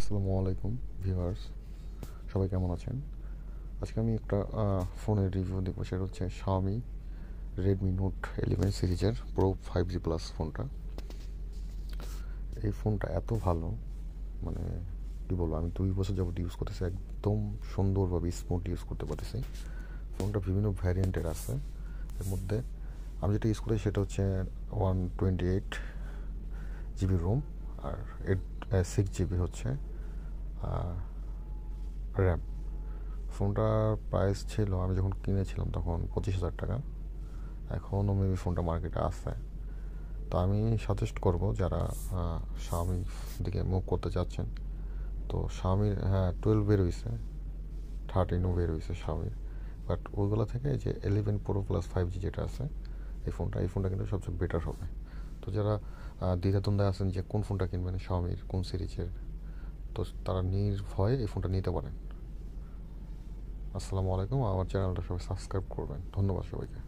আসসালামু আলাইকুম ভিউয়ার্স, সবাই কেমন আছেন? আজকে আমি একটা ফোনের রিভিউ দেবো, সেটা হচ্ছে Xiaomi Redmi Note 11 সিরিজের Pro 5G Plus ফোনটা। এই ফোনটা এত ভালো, মানে কী বলবো, আমি 2 বছর যাবত ইউজ করতেছি, একদম সুন্দরভাবে স্মুথ ইউজ করতে পারতেছি। ফোনটা বিভিন্ন ভ্যারিয়েন্টের আছে, এর মধ্যে আমি যেটা ইউজ করি সেটা হচ্ছে 128 GB রোম আর 6 GB হচ্ছে র্যাম। ফোনটার প্রাইস ছিল, আমি যখন কিনেছিলাম তখন 25,000 টাকা। এখনও মেবি ফোনটা মার্কেটে আছে। তো আমি সাজেস্ট করব যারা Xiaomi দিকে মুভ করতে চাচ্ছেন। তো Xiaomi, হ্যাঁ, 12 বের হয়েছে, 13ও বের হয়েছে Xiaomi, বাট ওইগুলো থেকে যে 11 Pro Plus 5G যেটা আছে, এই ফোনটা কিন্তু সবচেয়ে বেটার হবে। তো যারা দ্বিধাদ্বন্দ্বে আছেন যে কোন ফোনটা কিনবেন, Xiaomi কোন সিরিজের, তো তারা নির্ভয়ে এই ফোনটা নিতে পারেন। আসসালামু আলাইকুম, আমার চ্যানেলটা সবাই সাবস্ক্রাইব করবেন। ধন্যবাদ সবাইকে।